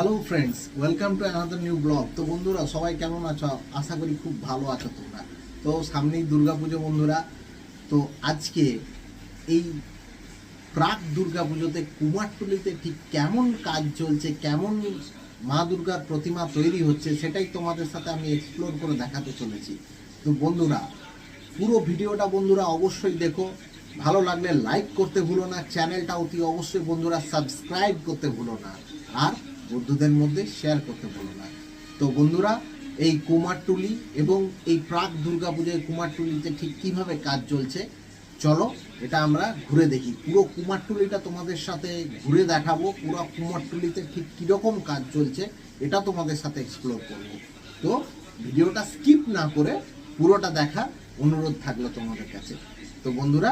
Hello friends, welcome to another new blog. তো বন্ধুরা সবাই কেমন আছো? আশা করি খুব ভালো আছো তোমরা। তো সামনেই দুর্গাপুজো বন্ধুরা। তো আজকে এই প্রাক দুর্গাপুজোতে কুমারটুলিতে ঠিক কেমন কাজ চলছে, কেমন মা দুর্গার প্রতিমা তৈরি হচ্ছে, সেটাই তোমাদের সাথে আমি এক্সপ্লোর করে দেখাতে চলেছি। তো বন্ধুরা পুরো ভিডিওটা বন্ধুরা অবশ্যই দেখো। ভালো লাগলে লাইক করতে ভুলো না, চ্যানেলটা অতি অবশ্যই বন্ধুরা সাবস্ক্রাইব করতে ভুলো না, আর বন্ধুদের মধ্যে শেয়ার করতে ভুলো না। তো বন্ধুরা এই কুমারটুলি এবং এই প্রাক দুর্গাপূজায় কুমারটুলিতে ঠিক কিভাবে কাজ চলছে চলো এটা আমরা ঘুরে দেখি। পুরো কুমারটুলিটা তোমাদের সাথে ঘুরে দেখাবো, পুরো কুমারটুলিতে ঠিক কীরকম কাজ চলছে এটা তোমাদের সাথে এক্সপ্লোর করবো। তো ভিডিওটা স্কিপ না করে পুরোটা দেখা অনুরোধ থাকলো তোমাদের কাছে। তো বন্ধুরা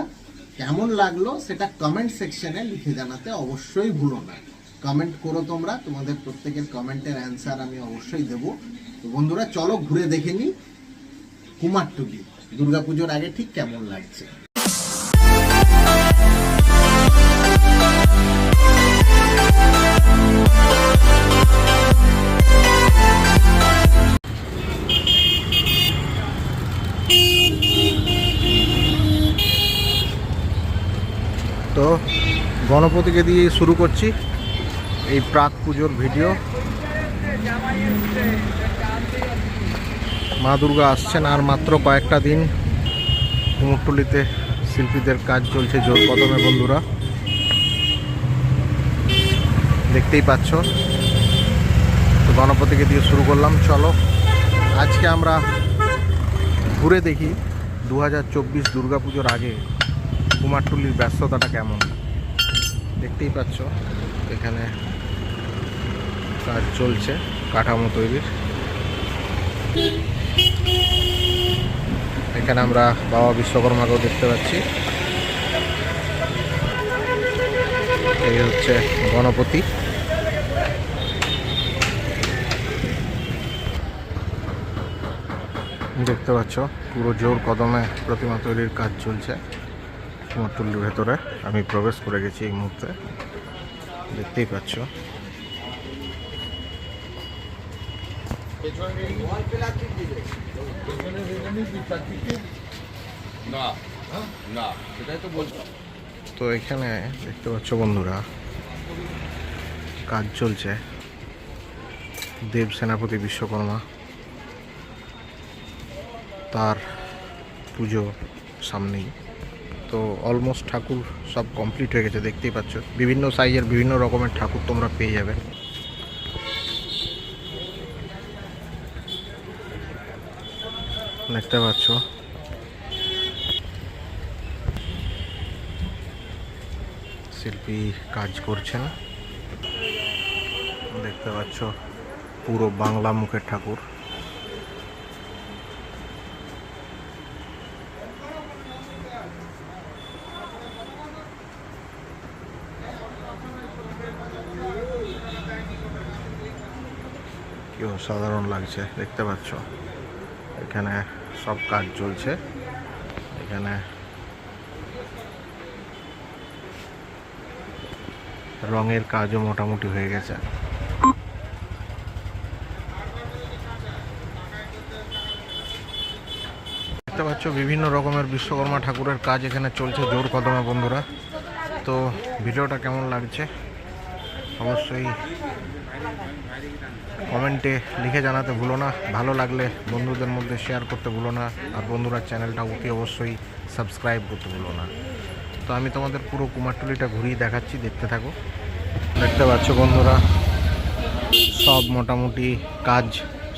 কেমন লাগলো সেটা কমেন্ট সেকশনে লিখে জানাতে অবশ্যই ভুলো না। কমেন্ট করো তোমরা, তোমাদের প্রত্যেকের কমেন্টের অ্যান্সার আমি অবশ্যই দেবো। তো বন্ধুরা চলো ঘুরে দেখে নিই কুমারটুলি দুর্গাপুজোর আগে ঠিক কেমন লাগছে। তো গণপতিকে দিয়ে শুরু করছি এই প্রাক পুজোর ভিডিও। মা দুর্গা আসছেন আর মাত্র কয়েকটা দিন। কুমোরটুলিতে শিল্পীদের কাজ চলছে জোর কদমে বন্ধুরা, দেখতেই পাচ্ছ। তো গণপতিকে দিয়ে শুরু করলাম। চলো আজকে আমরা ঘুরে দেখি 2024 দুর্গাপুজোর আগে কুমারটুলির ব্যস্ততাটা কেমন। দেখতেই পাচ্ছ এখানে কাজ চলছে কাঠামো তৈরির। এখানে আমরা বাবা বিশ্বকর্মাকেও দেখতে পাচ্ছি। এই হচ্ছে গণপতি। দেখতে পাচ্ছ পুরো জোর কদমে প্রতিমা তৈরির কাজ চলছে কুমারটুলির ভেতরে। আমি প্রবেশ করে গেছি এই মুহূর্তে, দেখতেই পাচ্ছ। তো এখানে দেখতে পাচ্ছ বন্ধুরা কাজ চলছে দেব সেনাপতি বিশ্বকর্মা, তার পুজো সামনেই। তো অলমোস্ট ঠাকুর সব কমপ্লিট হয়ে গেছে, দেখতেই পাচ্ছ। বিভিন্ন সাইজের বিভিন্ন রকমের ঠাকুর তোমরা পেয়ে যাবে। দেখতে পাচ্ছ শিল্পী কাজ করছেন। দেখতে পাচ্ছ পুরো বাংলা মুখের ঠাকুর। কি অসাধারণ লাগছে, দেখতে পাচ্ছ। এখানে সব কাজ চলছে। এখানে রঙের কাজও মোটামুটি হয়ে গেছে। দেখতে পাচ্ছ বিভিন্ন রকমের বিশ্বকর্মা ঠাকুরের কাজ এখানে চলছে জোর কদমে বন্ধুরা। তো ভিডিওটা কেমন লাগছে অবশ্যই কমেন্টে লিখে জানাতে ভুলো না। ভালো লাগলে বন্ধুদের মধ্যে শেয়ার করতে ভুলো না, আর বন্ধুরা চ্যানেলটা অতি অবশ্যই সাবস্ক্রাইব করতে ভুলো না। তো আমি তোমাদের পুরো কুমারটুলিটা ঘুরিয়ে দেখাচ্ছি, দেখতে থাকো। দেখতে পাচ্ছ বন্ধুরা সব মোটামুটি কাজ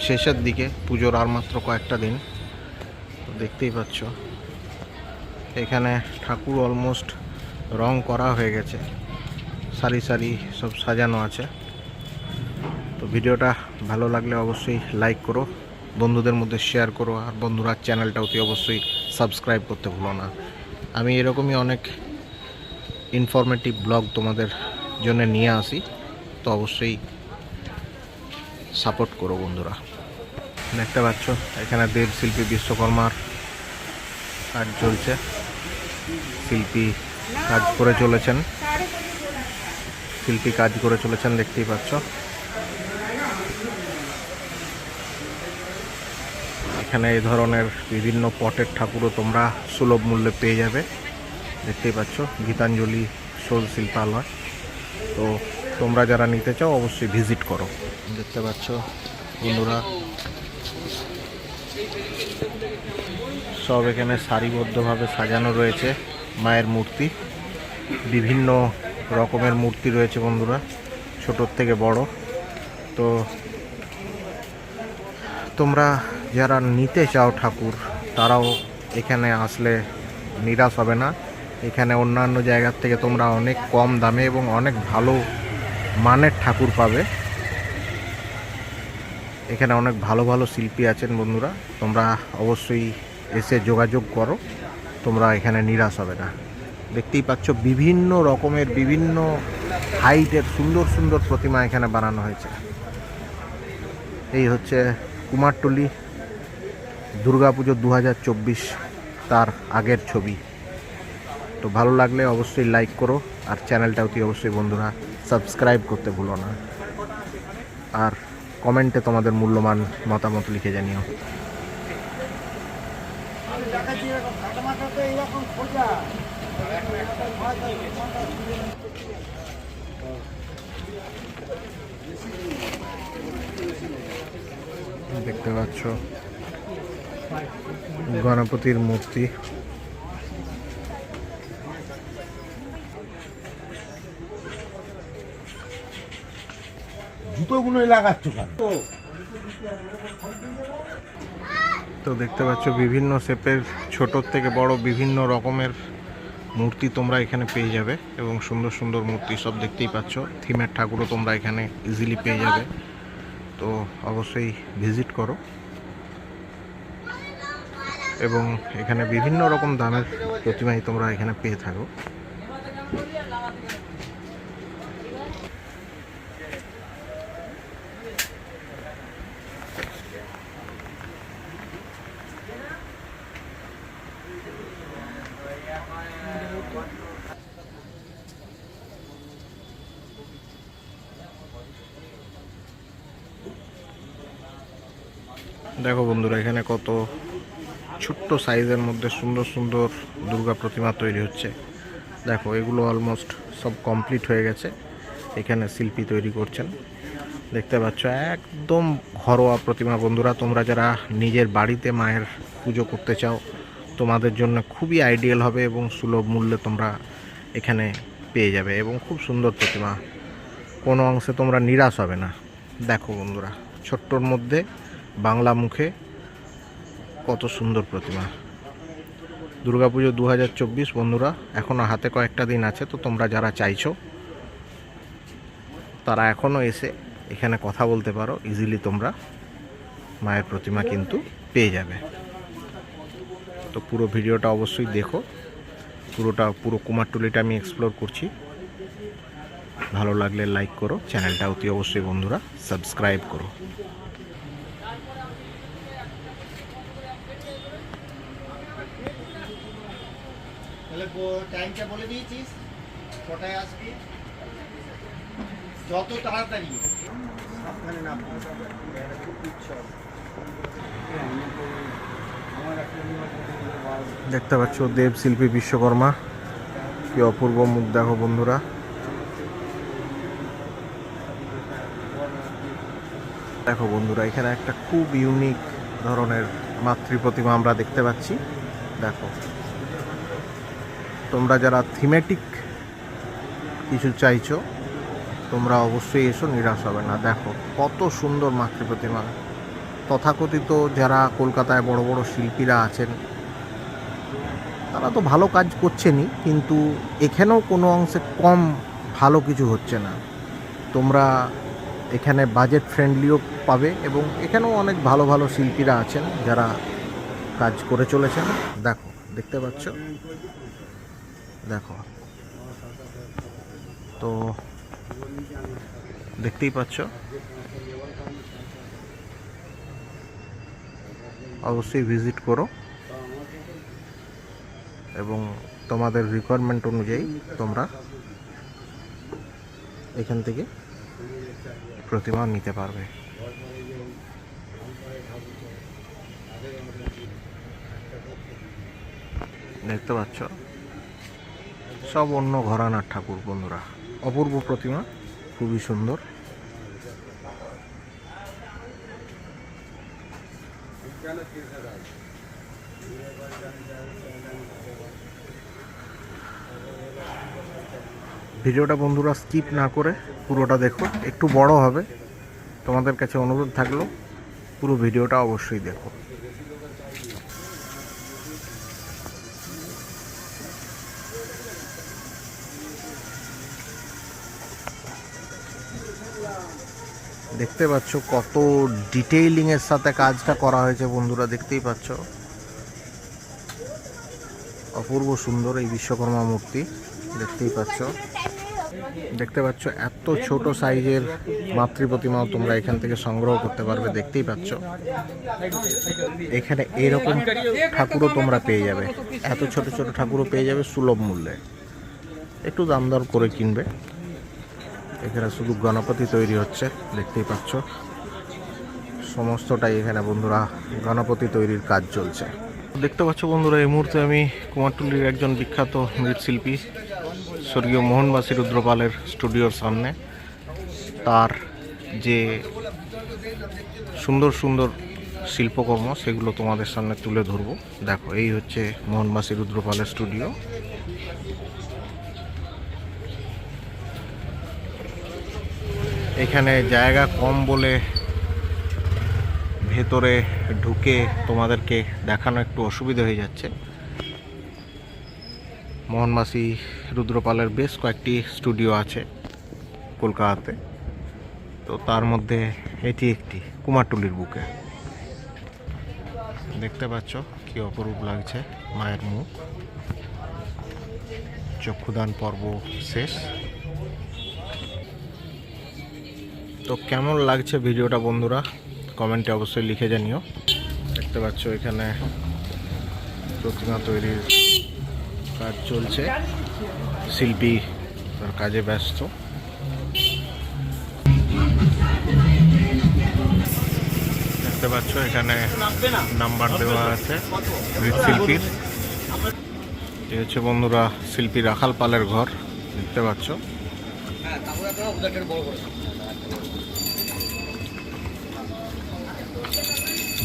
শেষের দিকে, পুজোর আর মাত্র কয়েকটা দিন। তো দেখতেই পাচ্ছ এখানে ঠাকুর অলমোস্ট রং করা হয়ে গেছে, সারি সারি সব সাজানো আছে। তো ভিডিওটা ভালো লাগলে অবশ্যই লাইক করো, বন্ধুদের মধ্যে শেয়ার করো, আর বন্ধুরা চ্যানেলটা অতি অবশ্যই সাবস্ক্রাইব করতে ভুলো না। আমি এরকমই অনেক ইনফরমেটিভ ব্লগ তোমাদের জন্য নিয়ে আসি, তো অবশ্যই সাপোর্ট করো বন্ধুরা। দেখতে পাচ্ছ এখানে দেব শিল্পী বিশ্বকর্মার কাজ চলছে। শিল্পী কাজ করে চলেছেন, দেখতেই পাচ্ছ। এখানে এই ধরনের বিভিন্ন পটের ঠাকুরও তোমরা সুলভ মূল্যে পেয়ে যাবে। দেখতেই পাচ্ছ গীতাঞ্জলি শোল শিল্পালয়। তো তোমরা যারা নিতে চাও অবশ্যই ভিজিট করো। দেখতে পাচ্ছ বন্ধুরা সব এখানে সারিবদ্ধভাবে সাজানো রয়েছে মায়ের মূর্তি। বিভিন্ন রকমের মূর্তি রয়েছে বন্ধুরা, ছোটোর থেকে বড়। তো তোমরা যারা নিতে চাও ঠাকুর তারাও এখানে আসলে নিরাশ হবে না। এখানে অন্যান্য জায়গার থেকে তোমরা অনেক কম দামে এবং অনেক ভালো মানের ঠাকুর পাবে। এখানে অনেক ভালো ভালো শিল্পী আছেন বন্ধুরা, তোমরা অবশ্যই এসে যোগাযোগ করো, তোমরা এখানে নিরাশ হবে না। দেখতেই পাচ্ছ বিভিন্ন রকমের বিভিন্ন হাইটের সুন্দর সুন্দর প্রতিমা এখানে বানানো হয়েছে। এই হচ্ছে কুমারটুলি দুর্গাপুজো 2024 তার আগের ছবি। তো ভালো লাগলে অবশ্যই লাইক করো, আর চ্যানেলটা অতি অবশ্যই বন্ধুরা সাবস্ক্রাইব করতে ভুলো না, আর কমেন্টে তোমাদের মূল্যবান মতামত লিখে জানিও। দেখতে পাচ্ছ গণপতির মূর্তি। জুতোগুলোই লাগাচ্ছ কেন? তো দেখতে পাচ্ছ বিভিন্ন শেপের ছোটোর থেকে বড় বিভিন্ন রকমের মূর্তি তোমরা এখানে পেয়ে যাবে, এবং সুন্দর সুন্দর মূর্তি সব দেখতেই পাচ্ছ। থিমের ঠাকুরও তোমরা এখানে ইজিলি পেয়ে যাবে। তো অবশ্যই ভিজিট করো, এবং এখানে বিভিন্ন রকম দামের প্রতিমাই তোমরা এখানে পেয়ে থাকো। দেখো বন্ধুরা এখানে কত ছোট্ট সাইজের মধ্যে সুন্দর সুন্দর দুর্গা প্রতিমা তৈরি হচ্ছে। দেখো এগুলো অলমোস্ট সব কমপ্লিট হয়ে গেছে, এখানে শিল্পী তৈরি করছেন। দেখতে পাচ্ছ একদম ঘরোয়া প্রতিমা বন্ধুরা। তোমরা যারা নিজের বাড়িতে মায়ের পুজো করতে চাও তোমাদের জন্য খুবই আইডিয়াল হবে, এবং সুলভ মূল্যে তোমরা এখানে পেয়ে যাবে, এবং খুব সুন্দর প্রতিমা, কোনো অংশে তোমরা নিরাশ হবে না। দেখো বন্ধুরা ছোট্টর মধ্যে বাংলা মুখে কত সুন্দর প্রতিমা। দুর্গাপুজো 2024 বন্ধুরা এখনও হাতে কয়েকটা দিন আছে। তো তোমরা যারা চাইছো তারা এখনও এসে এখানে কথা বলতে পারো, ইজিলি তোমরা মায়ের প্রতিমা কিন্তু পেয়ে যাবে। তো পুরো ভিডিওটা অবশ্যই দেখো, পুরো কুমারটুলিটা আমি এক্সপ্লোর করছি। ভালো লাগলে লাইক করো, চ্যানেলটা অতি অবশ্যই বন্ধুরা সাবস্ক্রাইব করো। টাইমটা বলে দিয়েছিস, কটায় আসবি? যত তাড়াতাড়ি। সাবধানে না দেখতে পাচ্ছ দেব শিল্পী বিশ্বকর্মা, কি অপূর্ব মুখ দেখো বন্ধুরা। দেখো বন্ধুরা এখানে একটা খুব ইউনিক ধরনের মাতৃ প্রতিমা আমরা দেখতে পাচ্ছি। দেখো তোমরা যারা থিমেটিক কিছু চাইছো তোমরা অবশ্যই এসো, নিরাশ হবে না। দেখো কত সুন্দর মাতৃ প্রতিমা। তথাকথিত যারা কলকাতায় বড় বড় শিল্পীরা আছেন তারা তো ভালো কাজ করছেনই, কিন্তু এখানেও কোনো অংশে কম ভালো কিছু হচ্ছে না। তোমরা এখানে বাজেট ফ্রেন্ডলিও পাবে, এবং এখানেও অনেক ভালো ভালো শিল্পীরা আছেন যারা কাজ করে চলেছেন। দেখো দেখতে পাচ্ছ, দেখো তো দেখতেই পাচ্ছ। অবশ্যই ভিজিট করো, এবং তোমাদের রিকোয়ারমেন্ট অনুযায়ী তোমরা এখান থেকে প্রতিমা নিতে পারবে। দেখতে পাচ্ছ সব অন্য ঘরানার ঠাকুর বন্ধুরা, অপূর্ব প্রতিমা, খুবই সুন্দর। ভিডিওটা বন্ধুরা স্কিপ না করে পুরোটা দেখো, একটু বড় হবে, তোমাদের কাছে অনুরোধ থাকলো পুরো ভিডিওটা অবশ্যই দেখো। দেখতে পাচ্ছ কত ডিটেইলিং এর সাথে কাজটা করা হয়েছে বন্ধুরা, দেখতেই পাচ্ছ অপূর্ব সুন্দর এই বিশ্বকর্মা মূর্তি। দেখতেই পাচ্ছ এত ছোট সাইজের মাতৃ প্রতিমাও তোমরা এখান থেকে সংগ্রহ করতে পারবে। দেখতেই পাচ্ছ এখানে এরকম ঠাকুরও তোমরা পেয়ে যাবে, এত ছোট ছোট ঠাকুরও পেয়ে যাবে সুলভ মূল্যে, একটু দাম দর করে কিনবে। এখানে শুধু গণপতি তৈরি হচ্ছে, দেখতেই পাচ্ছ সমস্তটাই এখানে বন্ধুরা গণপতি তৈরির কাজ চলছে। দেখতে পাচ্ছ বন্ধুরা এই মুহূর্তে আমি কুমারটুলির একজন বিখ্যাত মৃৎশিল্পী স্বর্গীয় মোহনবাসী রুদ্রপালের স্টুডিওর সামনে। তার যে সুন্দর সুন্দর শিল্পকর্ম সেগুলো তোমাদের সামনে তুলে ধরবো। দেখো এই হচ্ছে মোহনবাসী রুদ্রপালের স্টুডিও। এখানে জায়গা কম বলে ভেতরে ঢুকে তোমাদেরকে দেখানো একটু অসুবিধা হয়ে যাচ্ছে। মোহনবাসী রুদ্রপালের বেশ কয়েকটি স্টুডিও আছে কলকাতাতে, তো তার মধ্যে এটি একটি কুমারটুলির বুকে। দেখতে পাচ্ছ কি অপরূপ লাগছে মায়ের মুখ। চক্ষুদান পর্ব শেষ। তো কেমন লাগছে ভিডিওটা বন্ধুরা কমেন্টে অবশ্যই লিখে জানিও। দেখতে পাচ্ছ এখানে প্রতিমা তৈরির কাজ চলছে, শিল্পী তার কাজে ব্যস্ত। দেখতে পাচ্ছ এখানে নাম্বার দেওয়া আছে মৃৎশিল্পীর। এ হচ্ছে বন্ধুরা শিল্পী রাখাল পালের ঘর। দেখতে পাচ্ছ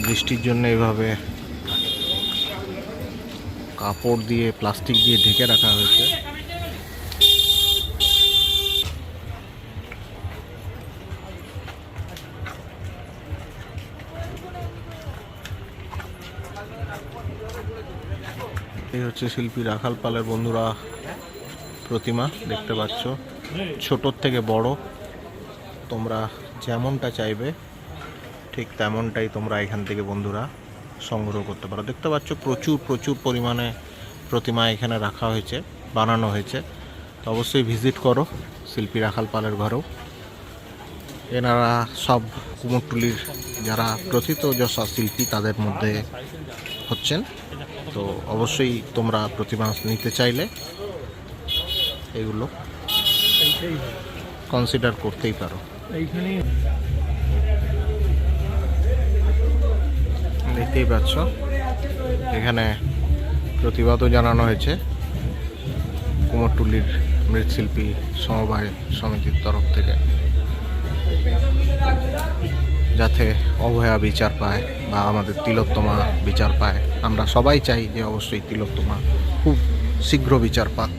বৃষ্টির জন্য এইভাবে কাপড় দিয়ে প্লাস্টিক দিয়ে ঢেকে রাখা হয়েছে। এই হচ্ছে শিল্পী রাখাল পালের বন্ধুরা প্রতিমা। দেখতে পাচ্ছ ছোটোর থেকে বড় তোমরা যেমনটা চাইবে ঠিক তেমনটাই তোমরা এখান থেকে বন্ধুরা সংগ্রহ করতে পারো। দেখতে পাচ্ছ প্রচুর প্রচুর পরিমাণে প্রতিমা এখানে রাখা হয়েছে, বানানো হয়েছে। তো অবশ্যই ভিজিট করো শিল্পী রাখাল পালের ঘরেও। এনারা সব কুমোরটুলির যারা প্রথিতযশা শিল্পী তাদের মধ্যে হচ্ছেন। তো অবশ্যই তোমরা প্রতিমা নিতে চাইলে এগুলো কনসিডার করতেই পারো। দেখতেই পাচ্ছ এখানে প্রতিবাদও জানানো হয়েছে কুমোরটুলির মৃৎশিল্পী সমবায় সমিতির তরফ থেকে, যাতে অভয়া বিচার পায় বা আমাদের তিলোত্তমা বিচার পায়। আমরা সবাই চাই যে অবশ্যই তিলোত্তমা খুব শীঘ্র বিচার পাক।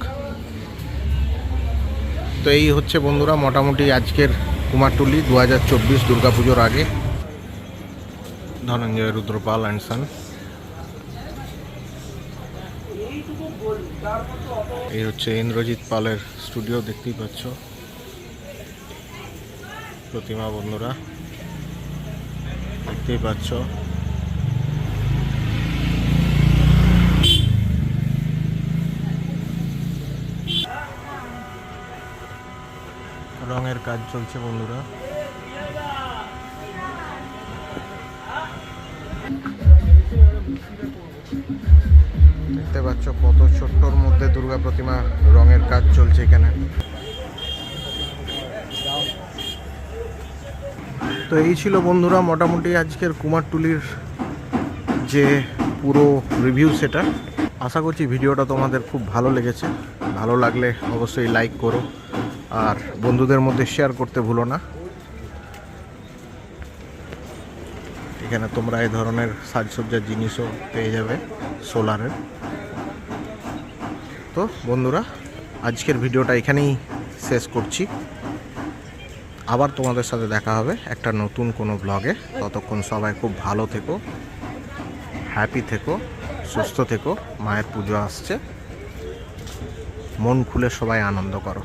তো এই হচ্ছে বন্ধুরা মোটামুটি আজকের কুমারটুলি 2024 দুর্গাপুজোর আগে। ধনঞ্জয় রুদ্রপাল অ্যান্ড সন। এই হচ্ছে ইন্দ্রজিৎ পালের স্টুডিও। দেখতেই পাচ্ছ প্রতিমা বন্ধুরা, দেখতেই পাচ্ছ রঙের কাজ চলছে বন্ধুরা। দেখতে পাচ্ছ কত ছোট্টর মধ্যে দুর্গা প্রতিমা রঙের কাজ চলছে এখানে। তো এই ছিল বন্ধুরা মোটামুটি আজকের কুমারটুলির যে পুরো রিভিউ সেটা। আশা করছি ভিডিওটা তোমাদের খুব ভালো লেগেছে। ভালো লাগলে অবশ্যই লাইক করো আর বন্ধুদের মধ্যে শেয়ার করতে ভুলো না। এখানে তোমরা এই ধরনের সাজসজ্জার জিনিসও পেয়ে যাবে সোলারের। তো বন্ধুরা, আজকের ভিডিওটা এখানেই শেষ করছি। আবার তোমাদের সাথে দেখা হবে একটা নতুন কোনো ব্লগে। ততক্ষণ সবাই খুব ভালো থেকো, হ্যাপি থেকো, সুস্থ থেকো। মায়ের পুজো আসছে, মন খুলে সবাই আনন্দ করো।